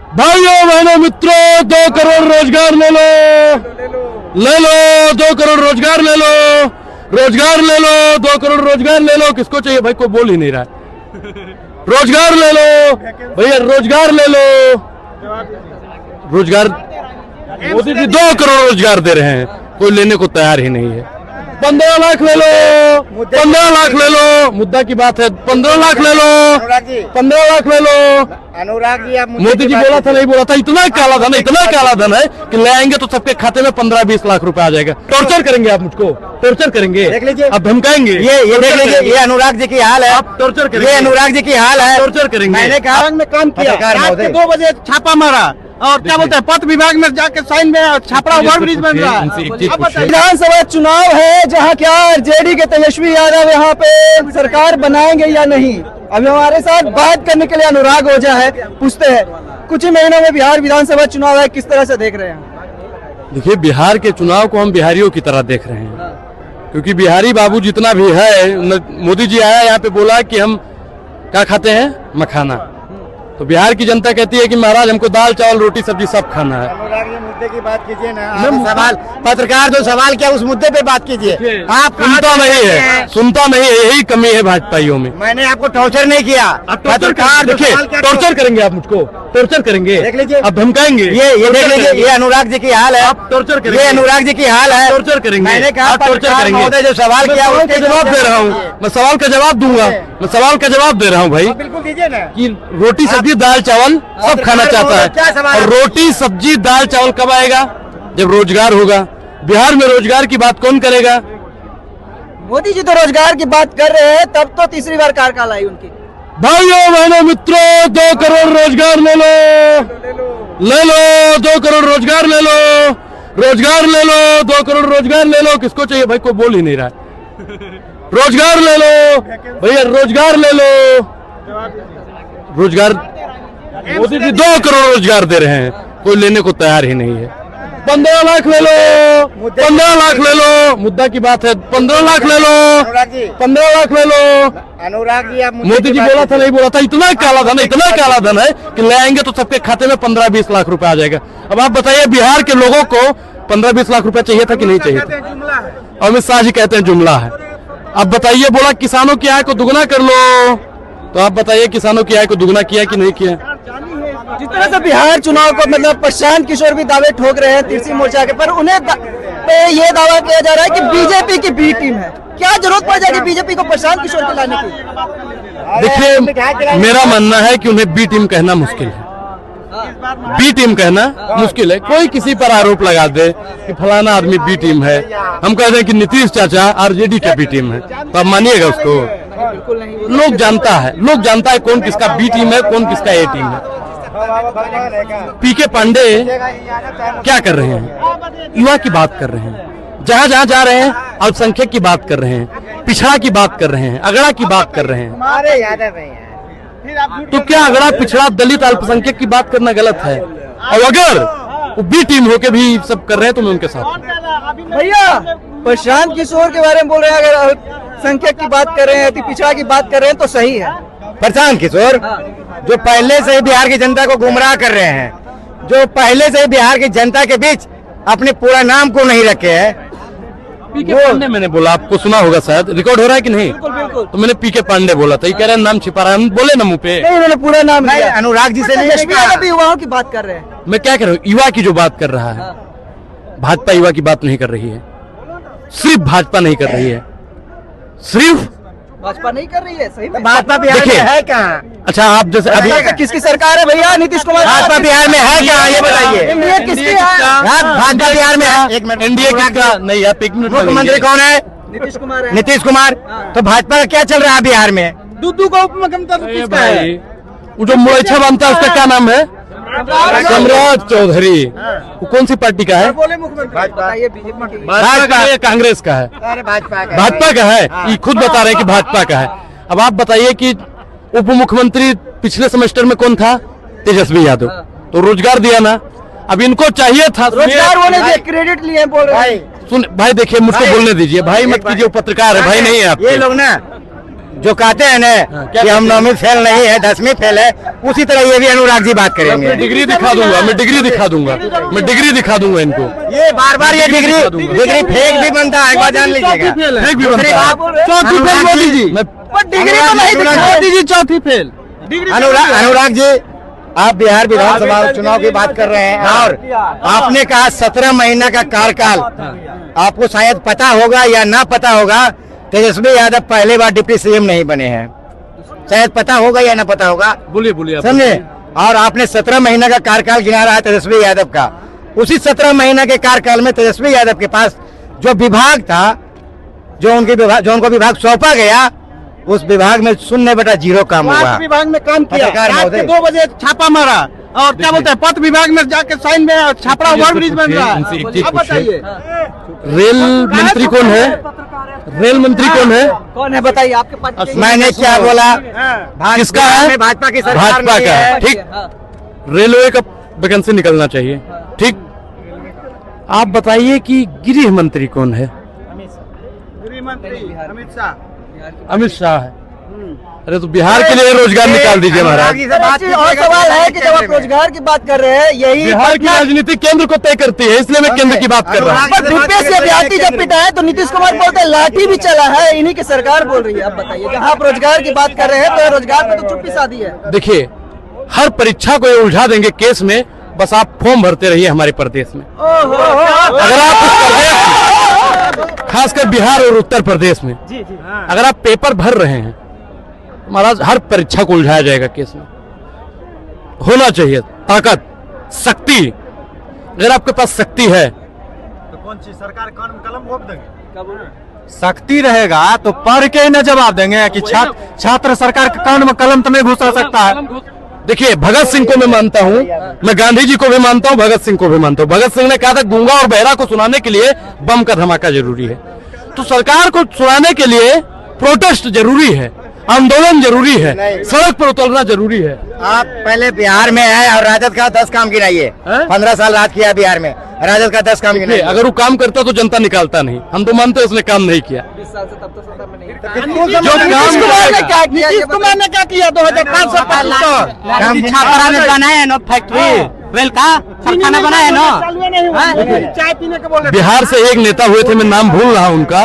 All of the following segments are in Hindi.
भाइयों बहनों मित्रों, 2 करोड़ रोजगार ले लो, 2 करोड़ रोजगार ले लो, 2 करोड़ रोजगार ले लो। किसको चाहिए भाई? कोई बोल ही नहीं रहा है। रोजगार ले लो भैया, रोजगार ले लो। रोजगार मोदी जी 2 करोड़ रोजगार दे रहे हैं, कोई लेने को तैयार ही नहीं है। 15 लाख ले लो, 15 लाख ले लो। मुद्दा की बात है, 15 लाख ले लो, 15 लाख ले लो। अनुराग जी, आप मोदी जी बोला था नहीं बोला था? इतना काला धन, इतना काला धन है कि ले आएंगे तो सबके खाते में 15-20 लाख रुपए आ जाएगा। टॉर्चर करेंगे आप मुझको, टॉर्चर करेंगे, देख लीजिए, आप धमकाएंगे। ये देख लीजिए, ये अनुराग जी की हाल है। आप टॉर्चर करेंगे, ये अनुराग जी की हाल है। टॉर्चर करेंगे। मैंने कहा में काम किया, रात के 2 बजे छापा मारा और क्या बोलते हैं, पथ विभाग में जाके साइन में छापरा ओवरब्रिज बन रहा है। विधानसभा चुनाव है जहां क्या आरजेडी के तेजस्वी यादव यहाँ पे सरकार बनाएंगे या नहीं। अभी हमारे साथ बात करने के लिए अनुराग ओझा है, पूछते हैं कुछ ही महीनों में बिहार विधानसभा चुनाव है, किस तरह से देख रहे हैं? देखिए, बिहार के चुनाव को हम बिहारियों की तरह देख रहे हैं, क्योंकि बिहारी बाबू जितना भी है, मोदी जी आया यहाँ पे बोला कि हम क्या खाते हैं, मखाना। तो बिहार की जनता कहती है कि महाराज हमको दाल चावल रोटी सब्जी सब खाना है। अनुराग जी, मुद्दे की बात कीजिए ना। सवाल पत्रकार जो सवाल किया उस मुद्दे पे बात कीजिए। आप सुनता नहीं है, सुनता नहीं है, यही कमी है भाजपाइयों में। मैंने आपको टॉर्चर नहीं किया। पत्रकार देखिए, टॉर्चर करेंगे आप मुझको, टॉर्चर करेंगे, देख लीजिए, आप धमकाएंगे। ये देख लीजिए, ये अनुराग जी की हाल है। आप टॉर्चर करेंगे, ये अनुराग जी की हाल है। टॉर्चर करेंगे, मैंने कहा टॉर्चर करेंगे। महोदय जो सवाल किया उसके जवाब दे रहा हूँ, मैं सवाल का जवाब दूंगा, मैं सवाल का जवाब दे रहा हूँ भाई। बिल्कुल दीजिए ना। कि रोटी सब्जी दाल चावल सब खाना चाहता है, क्या सवाल और रोटी सब्जी दाल चावल कब आएगा? जब रोजगार होगा। बिहार में रोजगार की बात कौन करेगा? मोदी जी तो रोजगार की बात कर रहे हैं, तब तो तीसरी बार कार्यकाल आई उनकी। भाइयों बहनों मित्रों, 2 करोड़ रोजगार ले लो, 2 करोड़ रोजगार ले लो, 2 करोड़ रोजगार ले लो। किसको चाहिए भाई? कोई बोल ही नहीं रहा है। रोजगार ले लो भैया, रोजगार ले लो। रोजगार मोदी जी 2 करोड़ रोजगार दे रहे हैं, कोई लेने को तैयार ही नहीं है। 15 लाख ले लो, 15 लाख ले लो। मुद्दा की बात है, 15 लाख ले लो, 15 लाख ले लो। अनुराग जी, आप मोदी जी बोला था नहीं बोला था? इतना काला धन, इतना काला धन है कि ले आएंगे तो सबके खाते में 15-20 लाख रुपए आ जाएगा। अब आप बताइए, बिहार के लोगों को 15-20 लाख रुपए चाहिए था कि नहीं चाहिए था? अमित शाह जी कहते हैं जुमला है। अब बताइए, बोला किसानों की आय को दुगना कर लो, तो आप बताइए किसानों की आय को दुगना किया कि नहीं किया? जिस तरह से बिहार चुनाव को मतलब प्रशांत किशोर भी दावे ठोक रहे हैं तीसरी मोर्चा के, पर उन्हें पे ये दावा किया जा रहा है कि बीजेपी की बी टीम है। क्या जरूरत पड़ जाएगी बीजेपी को प्रशांत किशोर के लाने की? देखिए, मेरा मानना है कि उन्हें बी टीम कहना मुश्किल है। बी टीम कहना मुश्किल है। कोई किसी पर आरोप लगा दे कि फलाना आदमी बी टीम है, हम कह दें कि नीतीश चाचा आरजेडी के बी टीम है, तो आप मानिएगा उसको? लोग जानता है कौन किसका बी टीम है, कौन किसका ए टीम है। पीके पांडे क्या कर रहे हैं? युवा की बात कर रहे हैं, जहां जहां जा रहे हैं अल्पसंख्यक की बात कर रहे हैं, पिछड़ा की बात कर रहे हैं, अगड़ा की बात कर रहे हैं। तो क्या अगड़ा पिछड़ा दलित अल्पसंख्यक की बात करना गलत है? और अगर वो बी टीम होके भी सब कर रहे हैं तो मैं उनके साथ। भैया, प्रशांत किशोर के बारे में बोल रहे हैं, अगर अल्पसंख्यक की बात कर रहे हैं, पिछड़ा की बात कर रहे हैं तो सही है। प्रशांत किशोर जो पहले से ही बिहार की जनता को गुमराह कर रहे हैं, जो पहले से ही बिहार की जनता के बीच अपने पूरा नाम को नहीं रखे हैं। पीके पांडे मैंने बोला, आपको सुना होगा शायद, रिकॉर्ड हो रहा है कि नहीं? बिल्कुल। तो मैंने पीके पांडे बोला था, ये कह रहे हैं नाम छिपा रहा है, हम बोले ना मुंह पे। नहीं, उन्होंने पूरा नाम नहीं, लिया। अनुराग जी से नहीं तेजस्वी यादव भी युवाओं की बात कर रहे हैं। मैं क्या कह रहा हूँ, युवा की जो बात कर रहा है, भाजपा युवा की बात नहीं कर रही है। सिर्फ भाजपा नहीं कर रही है, सिर्फ भाजपा नहीं कर रही है। सही में भाजपा बिहार में है कहाँ? अच्छा, आप जैसे अभी किसकी सरकार है भैया? नीतीश कुमार। भाजपा बिहार में है क्या, ये बताइए? एनडीए किसकी है? भाजपा बिहार में है। एक मिनट, एनडीए किसका? नहीं, आप एक मिनट। मुख्यमंत्री कौन है? नीतीश कुमार है। नीतीश कुमार। तो भाजपा का क्या चल रहा है बिहार में? दूधू का उप मुख्यमंत्री किसका है? भाई, वो जो मोइछा बनता है उसका क्या नाम है? सम्राट चौधरी। वो कौन सी पार्टी का है? बोले मुख्यमंत्री, बताइए बीजेपी की। भाजपा का है, कांग्रेस का है? अरे भाजपा का है, ये खुद बता रहे हैं कि भाजपा का है। अब आप बताइए कि उप मुख्यमंत्री पिछले सेमेस्टर में कौन था? तेजस्वी यादव। तो रोजगार दिया ना। अब इनको चाहिए था रोजगार, वो नहीं क्रेडिट लिए बोल रहे हैं। सुन भाई, देखिए मुझको बोलने दीजिए भाई, मत कीजिए, पत्रकार है भाई, नहीं है आप। ये लोग ना जो कहते हैं ना कि हम 9वीं फेल नहीं है 10वीं फेल है, उसी तरह ये भी अनुराग जी बात करेंगे। डिग्री दिखा दूंगा, मैं डिग्री दिखा दूंगा, मैं डिग्री दिखा दूंगा इनको। ये बार बार ये डिग्री फेक भी बनता है, एक बार जान लीजिएगा। फेक भी बनता है। चौथी फेल मोदी जी, डिग्री तो नहीं दिखा। मोदी जी चौथी फेल। अनुराग जी, आप बिहार विधानसभा चुनाव की बात कर रहे हैं और आपने कहा 17 महीना का कार्यकाल। आपको शायद पता होगा या ना पता होगा, तेजस्वी यादव पहले बार डिप्टी सीएम नहीं बने हैं, शायद पता होगा या ना पता होगा। बोलिए बोलिए, समझे। और आपने 17 महीना का कार्यकाल गिना रहा है तेजस्वी यादव का। उसी 17 महीना के कार्यकाल में तेजस्वी यादव के पास जो विभाग था, जो उनको विभाग सौंपा गया, उस विभाग में 0/0 काम हुआ। विभाग में काम किया, पत्रकार रात के महोदय। 2 बजे छापा मारा और क्या बोलते हैं पथ विभाग में जाके साइन में छापरा ओवरब्रिज बन रहा इनसे एक है। चीज अब बताइए रेल मंत्री कौन है? रेल मंत्री कौन है? कौन है बताइए आपके पास। मैंने क्या बोला? किसका है? भाजपा की सरकार भाजपा नहीं का है, है। ठीक। रेलवे का वैकेंसी निकलना चाहिए, ठीक। आप बताइए कि गृह मंत्री कौन है? गृह मंत्री अमित शाह है। अरे तो बिहार के लिए रोजगार निकाल दीजिए महाराज। और सवाल है कि जब आप रोजगार की बात कर रहे हैं, यही बिहार की राजनीति केंद्र को तय करती है, इसलिए मैं केंद्र की बात कर रहा हूँ। पर धुप्पे से अभ्यर्थी जब पिटा है तो नीतीश कुमार बोलते हैं लाठी भी चला है, इन्हीं की सरकार बोल रही है। अब बताइए, जहाँ आप रोजगार की बात कर रहे हैं तो रोजगार पे तो चुप्पी साधी है। देखिए, हर परीक्षा को ये उलझा देंगे केस में, बस आप फॉर्म भरते रहिए हमारे प्रदेश में। अगर आप उस प्रदेश, खासकर बिहार और उत्तर प्रदेश में अगर आप पेपर भर रहे हैं, महाराज हर परीक्षा को उलझाया जाएगा केस में। होना चाहिए ताकत, शक्ति। अगर आपके पास शक्ति है तो कौन सी सरकार कानून कलम घोप देंगे? शक्ति रहेगा तो पढ़ के ही न जवाब देंगे कि छात्र सरकार के कान में कलम तो नहीं घुसा सकता है। देखिए, भगत सिंह को मैं मानता हूं, मैं गांधी जी को भी मानता हूं, भगत सिंह को भी मानता हूं। भगत सिंह ने कहा था गूंगा और बहरा को सुनाने के लिए बम का धमाका जरूरी है। तो सरकार को सुनाने के लिए प्रोटेस्ट जरूरी है, आंदोलन जरूरी है, सड़क पर उतरना जरूरी है। आप पहले बिहार में हैं और राजद का 10 काम गिनाइए। 15 साल राज किया बिहार में, राजद का 10 काम गिनाइए। अगर वो काम करता तो जनता निकालता नहीं। हम तो मानते हैं उसने काम नहीं किया। नीतीश कुमार ने क्या किया? नीतीश कुमार ने क्या किया 2005 से 25 छापरा में बनाए ना फैक्ट्री, वेल का कारखाना बनाए ना। चाय पीने के बोल रहे बिहार से एक नेता हुए थे, मैं नाम भूल रहा हूं उनका।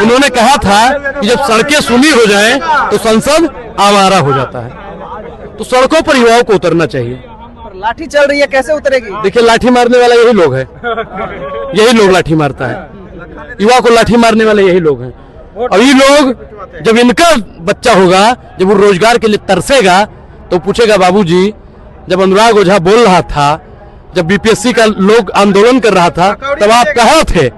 उन्होंने कहा था कि जब सड़कें सुनी हो जाएं तो संसद आवारा हो जाता है। तो सड़कों पर युवाओं को उतरना चाहिए। लाठी चल रही है, कैसे उतरेगी? देखिए, लाठी मारने वाला यही लोग है, यही लोग लाठी मारता है। युवा को लाठी मारने वाले यही लोग हैं। और ये लोग, जब इनका बच्चा होगा, जब वो रोजगार के लिए तरसेगा, तो पूछेगा बाबूजी, जब अनुराग ओझा बोल रहा था, जब बीपीएससी का लोग आंदोलन कर रहा था, तब आप कहाँ थे?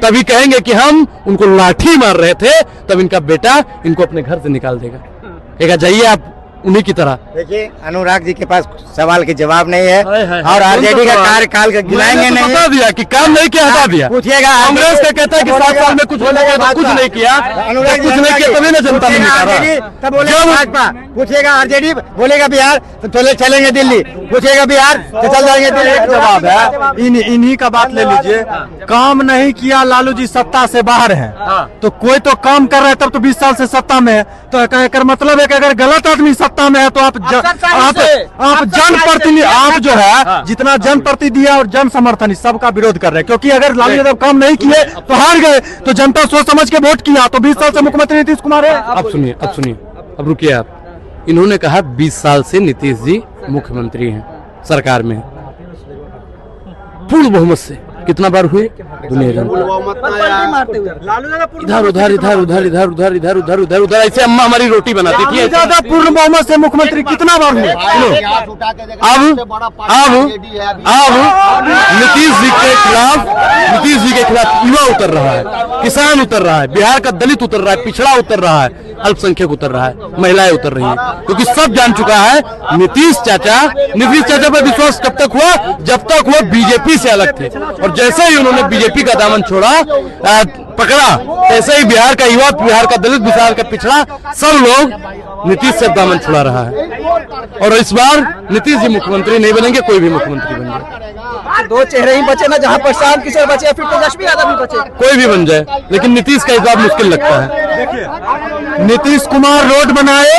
तभी कहेंगे कि हम उनको लाठी मार रहे थे, तब इनका बेटा इनको अपने घर से निकाल देगा। कहेगा जाइए आप उन्हीं की तरह। देखिए, अनुराग जी के पास सवाल के जवाब नहीं है और आरजेडी का कार्यकाल का गिनाएंगे नहीं। बता दिया कि काम नहीं किया, हटा दिया। पूछिएगा, कांग्रेस का कहता है कि 7 साल में कुछ हो जाएगा, कुछ नहीं किया। अनुराग कुछ नहीं किया तभी ना जनता ने निकाला। तब बोलेगा भाजपा, पूछेगा आरजेडी, बोलेगा बिहार तो चलेंगे दिल्ली, पूछेगा बिहार तो चल जाएंगे दिल्ली। जवाब है, इन्हीं का बात ले लीजिए। काम नहीं किया, लालू जी सत्ता से बाहर हैं, तो कोई तो काम कर रहा है, तब तो 20 साल से सत्ता में है। तो कहकर मतलब है कि अगर गलत आदमी सत्ता में है तो आप जनप्रतिनिधि, आप जो है जितना जनप्रतिनिधि और जन समर्थन सबका विरोध कर रहे हैं। क्योंकि अगर लालू यादव काम नहीं किए तो हार गए, तो जनता सोच समझ के वोट किया, तो 20 साल से मुख्यमंत्री नीतीश कुमार है। अब सुनिए, अब रुकिए आप। इन्होंने कहा 20 साल से नीतीश जी मुख्यमंत्री हैं, सरकार में पूर्ण बहुमत से। कितना बार हुए? दुनिया मारते हुए इधर उधर इधर उधर इधर उधर इधर उधर उधर उधर ऐसे अम्मा हमारी रोटी बनाती थी। ज्यादा पूर्ण बहुमत से मुख्यमंत्री कितना बार हुए? अब नीतीश जी के खिलाफ युवा उतर रहा है, किसान उतर रहा है, बिहार का दलित उतर रहा है, पिछड़ा उतर रहा है, अल्पसंख्यक उतर रहा है, महिलाएं उतर रही हैं। क्योंकि सब जान चुका है नीतीश चाचा पर विश्वास कब तक हुआ? जब तक वो बीजेपी से अलग थे। और जैसे ही उन्होंने बीजेपी का दामन छोड़ा, पकड़ा, तैसे ही बिहार का युवा, बिहार का दलित, बिहार का पिछड़ा, सब लोग नीतीश से दामन छुड़ा रहा है। और इस बार नीतीश जी मुख्यमंत्री नहीं बनेंगे, कोई भी मुख्यमंत्री बन जाए। 2 चेहरे ही बचे ना, जहाँ प्रशांत किशोर बचे, फिर तेजस्वी यादव भी बचे। कोई भी बन जाए, लेकिन नीतीश का इस बार मुश्किल लगता है। नीतीश कुमार रोड बनाए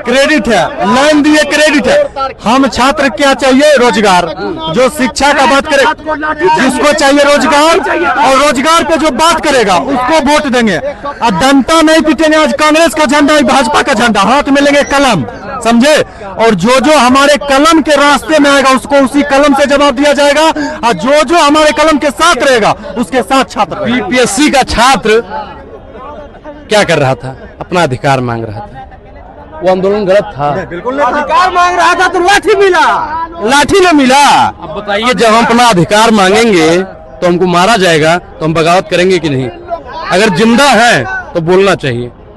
क्रेडिट है, लाइन दिए क्रेडिट है। हम छात्र क्या चाहिए? रोजगार। जो शिक्षा का बात करे, जिसको चाहिए रोजगार, और रोजगार पे जो बात करेगा उसको वोट देंगे। और डंडा नहीं पीटेंगे। आज कांग्रेस का झंडा, भाजपा का झंडा, हाथ में लेंगे कलम, समझे? और जो जो हमारे कलम के रास्ते में आएगा उसको उसी कलम से जवाब दिया जाएगा, और जो जो हमारे कलम के साथ रहेगा उसके साथ छात्र। बीपीएससी का छात्र क्या कर रहा था? अपना अधिकार मांग रहा था। वो आंदोलन गलत था? अधिकार मांग रहा था तो लाठी मिला, लाठी न मिला। अब बताइए, जब हम अपना अधिकार मांगेंगे तो हमको मारा जाएगा तो हम बगावत करेंगे कि नहीं? अगर जिंदा है तो बोलना चाहिए।